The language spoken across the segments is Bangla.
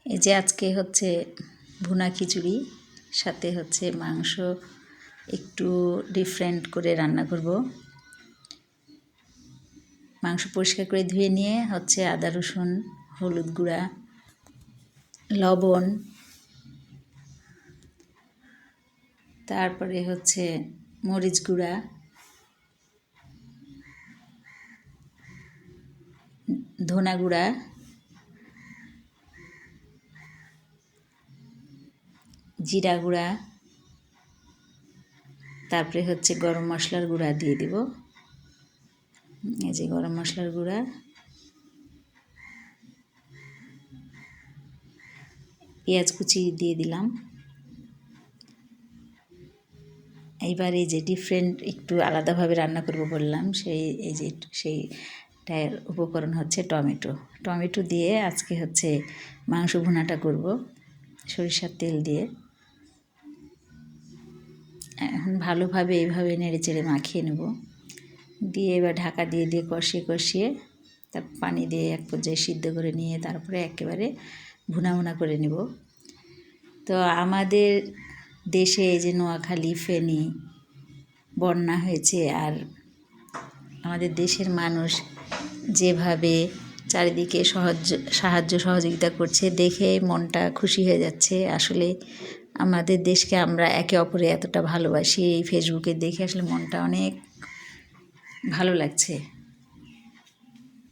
এই যে আজকে হচ্ছে ভুনা খিচুড়ি, সাথে হচ্ছে মাংস একটু ডিফারেন্ট করে রান্না করব। মাংস পরিষ্কার করে ধুয়ে নিয়ে হচ্ছে আদা রসুন, হলুদ গুঁড়া, লবণ, তারপরে হচ্ছে মরিচ গুঁড়া, ধনা গুঁড়া, জিরা গুঁড়া, তারপরে হচ্ছে গরম মশলার গুঁড়া দিয়ে দিব। এই যে গরম মশলার গুঁড়া, পেঁয়াজ কুচি দিয়ে দিলাম। এইবার এই যে ডিফারেন্ট একটু আলাদাভাবে রান্না করব বললাম, সেইটার উপকরণ হচ্ছে টমেটো দিয়ে আজকে হচ্ছে মাংস ভুনাটা করব সরিষার তেল দিয়ে। এখন ভালোভাবে এইভাবে নেড়ে চেড়ে মাখিয়ে নেব, দিয়ে এবার ঢাকা দিয়ে দিয়ে কষিয়ে তার পানি দিয়ে এক পর্যায়ে সিদ্ধ করে নিয়ে তারপরে একেবারে ভুনা করে নেব। তো আমাদের দেশে এই যে নোয়াখালী, ফেনী বন্যা হয়েছে, আর আমাদের দেশের মানুষ যেভাবে চারিদিকে সাহায্য সহযোগিতা করছে দেখে মনটা খুশি হয়ে যাচ্ছে। আসলে আমাদের দেশকে আমরা একে অপরে এতটা ভালোবাসি, এই ফেসবুকে দেখে আসলে মনটা অনেক ভালো লাগছে।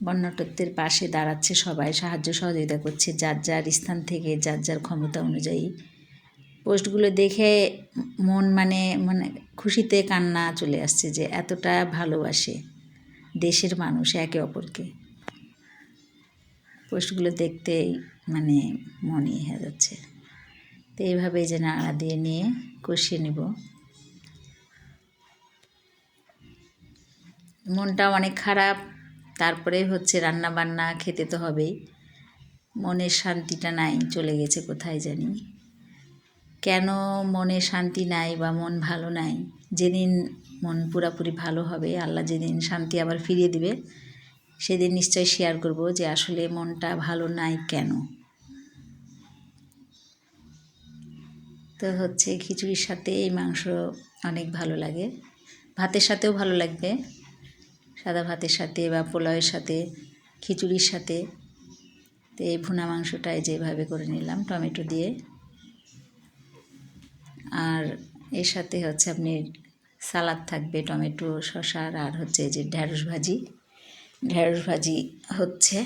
বন্যার্তদের পাশে দাঁড়াচ্ছে সবাই, সাহায্য সহযোগিতা করছে যার যার স্থান থেকে, যার যার ক্ষমতা অনুযায়ী। পোস্টগুলো দেখে মন মানে খুশিতে কান্না চলে আসছে যে এতটা ভালোবাসে দেশের মানুষ একে অপরকে। পোস্টগুলো দেখতেই মনে হয়ে যাচ্ছে। তো এইভাবে যে নাড়া দিয়ে নিয়ে কষিয়ে নেব। মনটা অনেক খারাপ, তারপরে হচ্ছে রান্না বান্না খেতে তো হবেই। মনের শান্তিটা নাই, চলে গেছে কোথায় জানি। কেন মনে শান্তি নাই বা মন ভালো নাই, যেদিন মন পুরাপুরি ভালো হবে, আল্লাহ যেদিন শান্তি আবার ফিরিয়ে দিবে, সেদিন নিশ্চয় শেয়ার করব যে আসলে মনটা ভালো নাই কেন। তো হচ্ছে খিচুড়ির সাথে এই মাংস অনেক ভালো লাগে, ভাতের সাথেও ভালো লাগবে, সাদা ভাতের সাথে বা পোলাওয়ের সাথে, খিচুড়ির সাথে। তো এই ভুনা মাংসটাই যেভাবে করে নিলাম টমেটো দিয়ে, আর এর সাথে হচ্ছে আপনি সালাদ থাকবে, টমেটো শসার, আর হচ্ছে যে ঢ্যাঁড়স ভাজি হচ্ছে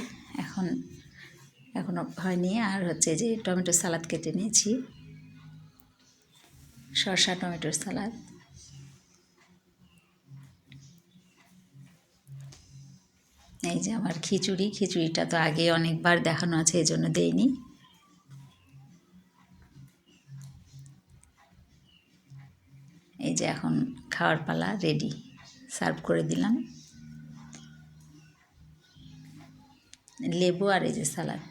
এখনও হয়নি। আর হচ্ছে যে টমেটো সালাদ কেটে নিয়েছি, শসা টমেটোর সালাদ। এই যে আমার খিচুড়িটা তো আগে অনেকবার দেখানো আছে, এই জন্য দেইনি। এই যে এখন খাওয়ার পালা, রেডি, সার্ভ করে দিলাম। লেবু আর এই যে সালাদ।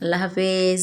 আল্লাহ হাফেজ।